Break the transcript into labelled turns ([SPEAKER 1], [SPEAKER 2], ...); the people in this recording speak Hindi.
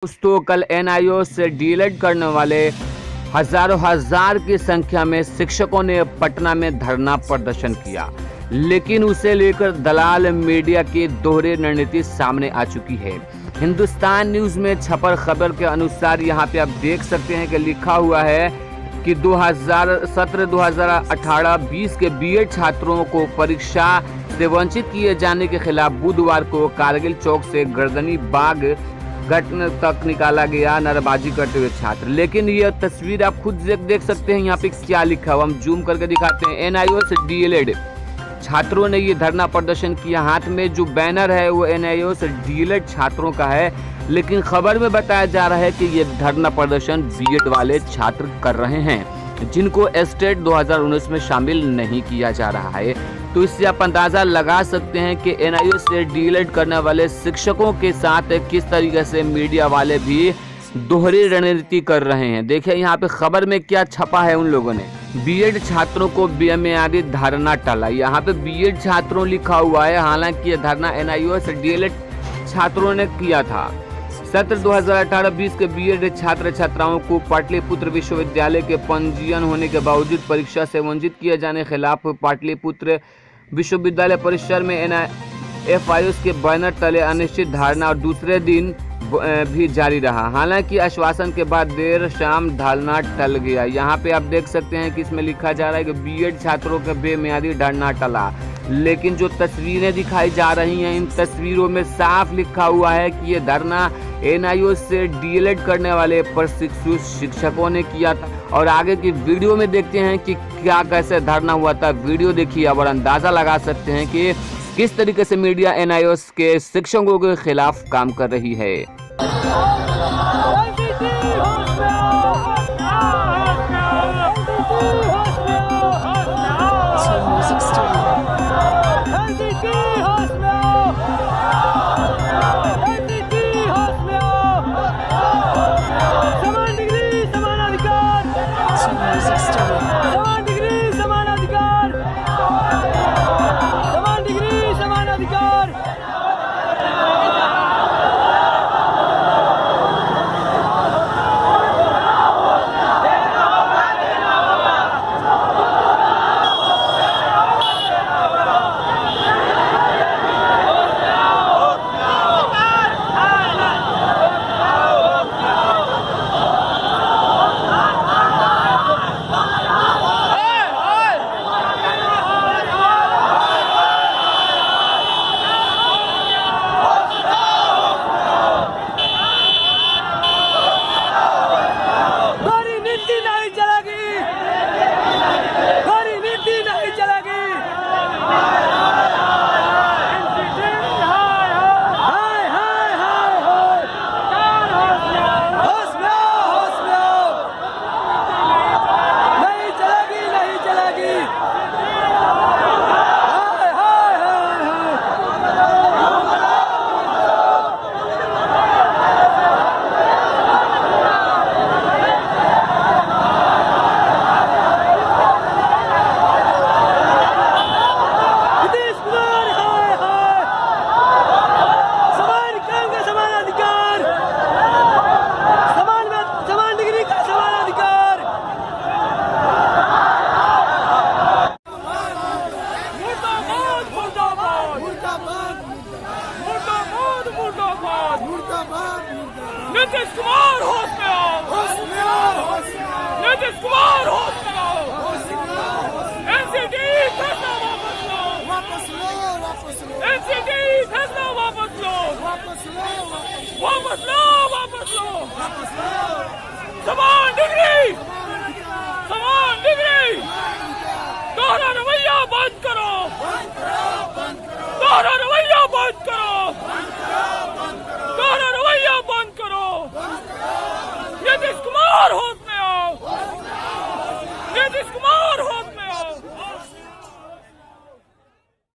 [SPEAKER 1] दोस्तों, कल एनआईओ से डीएलएड करने वाले हजार की संख्या में शिक्षकों ने पटना में धरना प्रदर्शन किया, लेकिन उसे लेकर दलाल मीडिया की दोहरी रणनीति सामने आ चुकी है। हिंदुस्तान न्यूज में छपर खबर के अनुसार यहाँ पे आप देख सकते हैं कि लिखा हुआ है कि 2017-2018-20 के बीएड छात्रों को परीक्षा से वंचित किए जाने के खिलाफ बुधवार को कारगिल चौक से गर्दनी बाग घटना तक निकाला गया नारेबाजी करते हुए छात्र। लेकिन ये तस्वीर आप खुद देख सकते हैं, यहाँ पे क्या लिखा हुआ हम जूम करके दिखाते हैं। एनआईओ से डीएलएड छात्रों ने ये धरना प्रदर्शन किया। हाथ में जो बैनर है वो एनआईओ से डीएलएड छात्रों का है, लेकिन खबर में बताया जा रहा है कि ये धरना प्रदर्शन बीएड वाले छात्र कर रहे हैं, जिनको स्टेट 2019 में शामिल नहीं किया जा रहा है। तो इससे आप अंदाजा लगा सकते हैं कि एनआईओ से डीएलएड करने वाले शिक्षकों के साथ किस तरीके से मीडिया वाले भी दोहरी रणनीति कर रहे हैं। देखिए यहाँ पे खबर में क्या छपा है उन लोगों ने। बीएड छात्रों को बेमियादी धरना टला, यहाँ पे बीएड छात्रों लिखा हुआ है, हालांकि यह धरना एनआईओ से डीएलएड छात्रों ने किया था। सत्र 2018-20 के बीएड छात्र छात्राओं को पाटलिपुत्र विश्वविद्यालय के पंजीयन होने के बावजूद परीक्षा से वंचित किए जाने के खिलाफ पाटलिपुत्र विश्वविद्यालय परिसर में एनआईओ के बैनर तले अनिश्चित धारणा और दूसरे दिन भी जारी रहा। हालांकि आश्वासन के बाद देर शाम धरना टल गया। यहाँ पे आप देख सकते हैं कि इसमें लिखा जा रहा है कि बीएड छात्रों के बेमियादी धरना टला, लेकिन जो तस्वीरें दिखाई जा रही हैं इन तस्वीरों में साफ लिखा हुआ है कि ये धरना एनआईओ से डीएलएड करने वाले प्रशिक्षु शिक्षकों ने किया था। और आगे की वीडियो में देखते हैं कि क्या कैसे धरना हुआ था। वीडियो देखिए और अंदाजा लगा सकते हैं कि किस तरीके से मीडिया एनआईओ के शिक्षकों के खिलाफ काम कर रही है।
[SPEAKER 2] नीतीश कुमार होश में आओ, नीतीश कुमार होश में आओ। एनसीटी फैसला वापस लो, एनसीटी फैसला वापस लो। समान डिग्री, दोहरा रवैया बंद करो, दोहरा रवैया